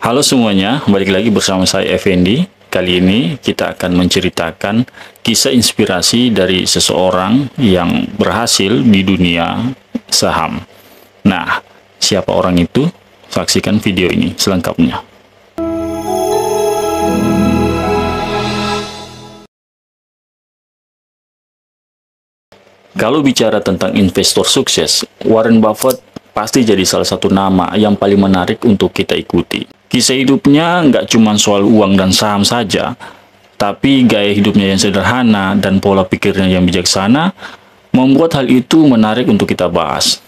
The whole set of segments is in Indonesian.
Halo semuanya, balik lagi bersama saya Effendi. Kali ini kita akan menceritakan kisah inspirasi dari seseorang yang berhasil di dunia saham. Nah, siapa orang itu? Saksikan video ini selengkapnya. Kalau bicara tentang investor sukses, Warren Buffett pasti jadi salah satu nama yang paling menarik untuk kita ikuti. Kisah hidupnya nggak cuma soal uang dan saham saja, tapi gaya hidupnya yang sederhana dan pola pikirnya yang bijaksana membuat hal itu menarik untuk kita bahas.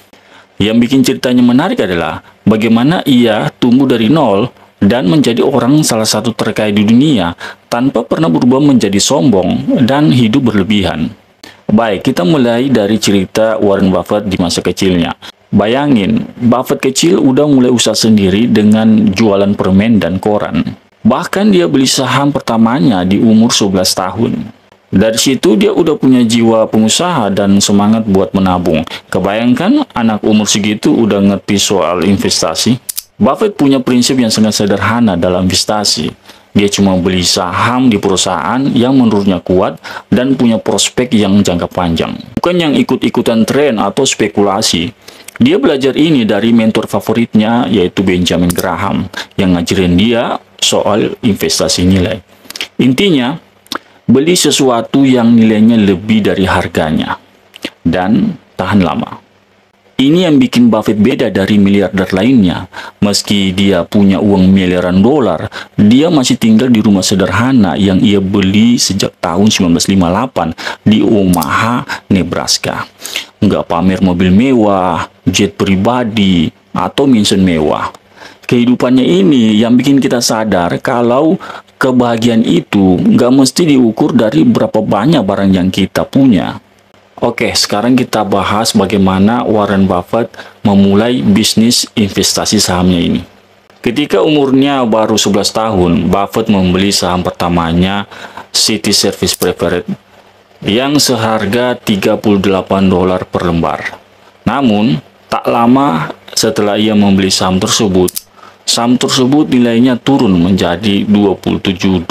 Yang bikin ceritanya menarik adalah bagaimana ia tumbuh dari nol dan menjadi orang salah satu terkaya di dunia tanpa pernah berubah menjadi sombong dan hidup berlebihan. Baik, kita mulai dari cerita Warren Buffett di masa kecilnya. Bayangin, Buffett kecil udah mulai usaha sendiri dengan jualan permen dan koran. Bahkan dia beli saham pertamanya di umur 11 tahun. Dari situ dia udah punya jiwa pengusaha dan semangat buat menabung. Kebayangkan anak umur segitu udah ngerti soal investasi? Buffett punya prinsip yang sangat sederhana dalam investasi. Dia cuma beli saham di perusahaan yang menurutnya kuat dan punya prospek yang jangka panjang. Bukan yang ikut-ikutan tren atau spekulasi. Dia belajar ini dari mentor favoritnya, yaitu Benjamin Graham, yang ngajarin dia soal investasi nilai. Intinya, beli sesuatu yang nilainya lebih dari harganya dan tahan lama. Ini yang bikin Buffett beda dari miliarder lainnya. Meski dia punya uang miliaran dolar, dia masih tinggal di rumah sederhana yang ia beli sejak tahun 1958 di Omaha, Nebraska. Nggak pamer mobil mewah, jet pribadi, atau mansion mewah. Kehidupannya ini yang bikin kita sadar kalau kebahagiaan itu nggak mesti diukur dari berapa banyak barang yang kita punya. Oke, sekarang kita bahas bagaimana Warren Buffett memulai bisnis investasi sahamnya ini. Ketika umurnya baru 11 tahun, Buffett membeli saham pertamanya City Service Preferred yang seharga $38 per lembar. Namun, tak lama setelah ia membeli saham tersebut nilainya turun menjadi $27.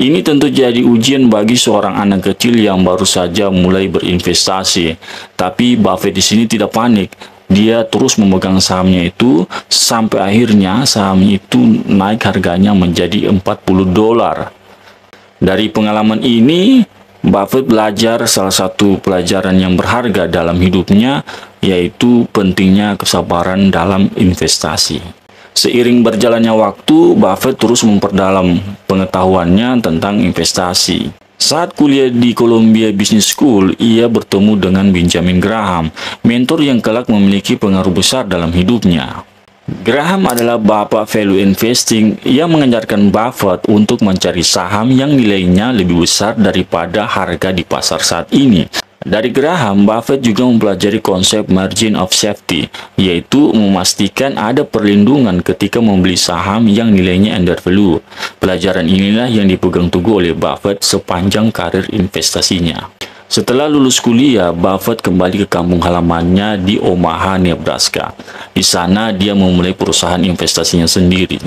Ini tentu jadi ujian bagi seorang anak kecil yang baru saja mulai berinvestasi. Tapi Buffett di sini tidak panik. Dia terus memegang sahamnya itu sampai akhirnya saham itu naik harganya menjadi $40. Dari pengalaman ini, Buffett belajar salah satu pelajaran yang berharga dalam hidupnya, yaitu pentingnya kesabaran dalam investasi. Seiring berjalannya waktu, Buffett terus memperdalam pengetahuannya tentang investasi. Saat kuliah di Columbia Business School, ia bertemu dengan Benjamin Graham, mentor yang kelak memiliki pengaruh besar dalam hidupnya. Graham adalah bapak value investing yang mengajarkan Buffett untuk mencari saham yang nilainya lebih besar daripada harga di pasar saat ini. Dari Graham, Buffett juga mempelajari konsep margin of safety, yaitu memastikan ada perlindungan ketika membeli saham yang nilainya under value. Pelajaran inilah yang dipegang teguh oleh Buffett sepanjang karir investasinya. Setelah lulus kuliah, Buffett kembali ke kampung halamannya di Omaha, Nebraska. Di sana, dia memulai perusahaan investasinya sendiri.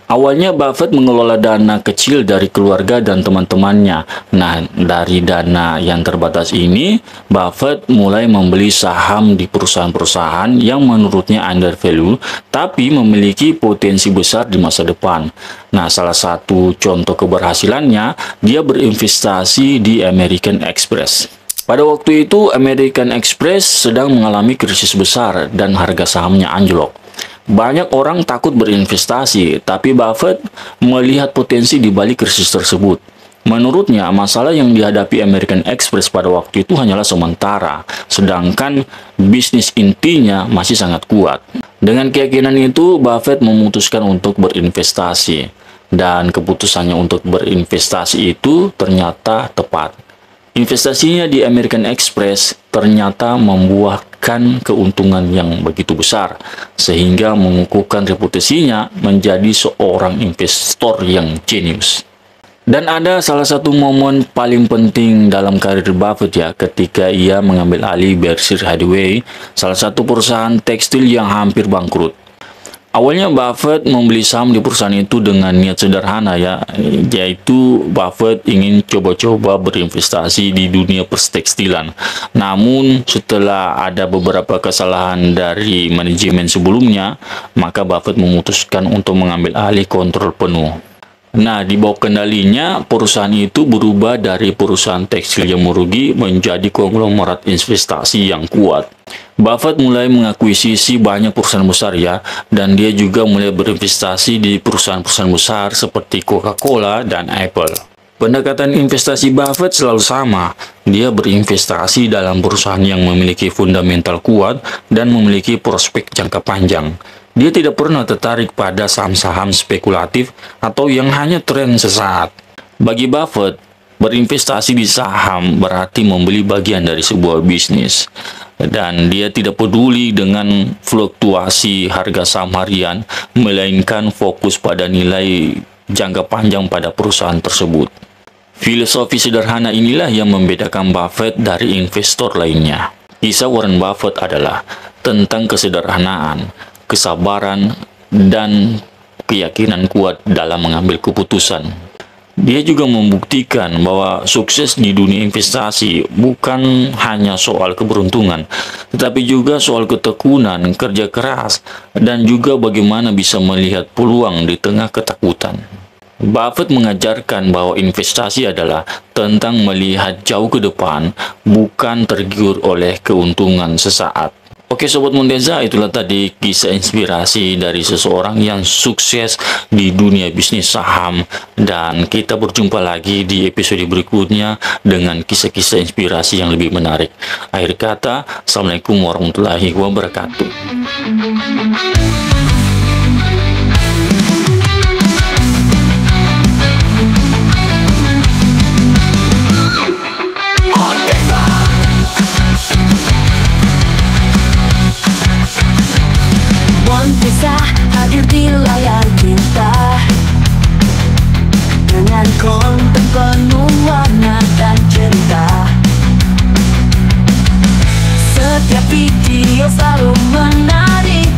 Awalnya Buffett mengelola dana kecil dari keluarga dan teman-temannya. Nah, dari dana yang terbatas ini, Buffett mulai membeli saham di perusahaan-perusahaan yang menurutnya under value, tapi memiliki potensi besar di masa depan. Nah, salah satu contoh keberhasilannya, dia berinvestasi di American Express. Pada waktu itu, American Express sedang mengalami krisis besar dan harga sahamnya anjlok. Banyak orang takut berinvestasi, tapi Buffett melihat potensi di balik krisis tersebut. Menurutnya, masalah yang dihadapi American Express pada waktu itu hanyalah sementara, sedangkan bisnis intinya masih sangat kuat. Dengan keyakinan itu, Buffett memutuskan untuk berinvestasi, dan keputusannya untuk berinvestasi itu ternyata tepat. Investasinya di American Express ternyata membuahkan keuntungan yang begitu besar, sehingga mengukuhkan reputasinya menjadi seorang investor yang jenius. Dan ada salah satu momen paling penting dalam karir Buffett ya, ketika ia mengambil alih Berkshire Hathaway, salah satu perusahaan tekstil yang hampir bangkrut. Awalnya Buffett membeli saham di perusahaan itu dengan niat sederhana ya, yaitu Buffett ingin coba-coba berinvestasi di dunia perstekstilan. Namun setelah ada beberapa kesalahan dari manajemen sebelumnya, maka Buffett memutuskan untuk mengambil alih kontrol penuh. Nah, di bawah kendalinya, perusahaan itu berubah dari perusahaan tekstil yang merugi menjadi konglomerat investasi yang kuat. Buffett mulai mengakuisisi banyak perusahaan besar ya, dan dia juga mulai berinvestasi di perusahaan-perusahaan besar seperti Coca-Cola dan Apple. Pendekatan investasi Buffett selalu sama. Dia berinvestasi dalam perusahaan yang memiliki fundamental kuat dan memiliki prospek jangka panjang. Dia tidak pernah tertarik pada saham-saham spekulatif atau yang hanya tren sesaat. Bagi Buffett, berinvestasi di saham berarti membeli bagian dari sebuah bisnis. Dan dia tidak peduli dengan fluktuasi harga saham harian, melainkan fokus pada nilai jangka panjang pada perusahaan tersebut. Filosofi sederhana inilah yang membedakan Buffett dari investor lainnya. Kisah Warren Buffett adalah tentang kesederhanaan, kesabaran, dan keyakinan kuat dalam mengambil keputusan. Dia juga membuktikan bahwa sukses di dunia investasi bukan hanya soal keberuntungan, tetapi juga soal ketekunan, kerja keras, dan juga bagaimana bisa melihat peluang di tengah ketakutan. Buffett mengajarkan bahwa investasi adalah tentang melihat jauh ke depan, bukan tergiur oleh keuntungan sesaat. Oke Sobat Montesa, itulah tadi kisah inspirasi dari seseorang yang sukses di dunia bisnis saham. Dan kita berjumpa lagi di episode berikutnya dengan kisah-kisah inspirasi yang lebih menarik. Akhir kata, Assalamualaikum warahmatullahi wabarakatuh. Montesa hadir di layar kita dengan konten penuh warna dan cerita. Setiap video selalu menarik,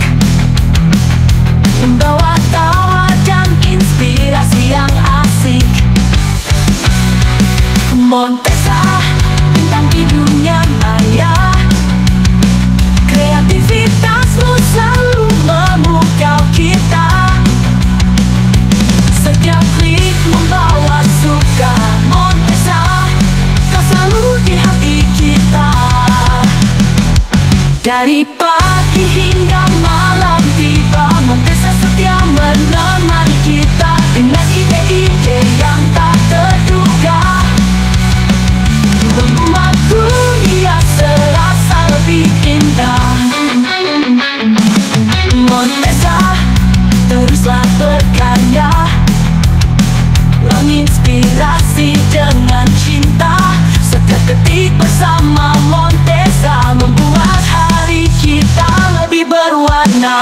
membawa tawa dan inspirasi yang asik. Montesa, bintang di dunia maya, kreativitasmu selalu memukau kita. Setiap klik membawa suka. Montesa, kau selalu di hati kita. Dari pagi hingga malam tiba, Montesa setia menemani kita dengan ide-ide yang tak terduga, membuat dunia serasa lebih indah. Montesa, teruslah berkarya, menginspirasi dengan cinta. Setiap detik bersama Montesa membuat hari kita lebih berwarna.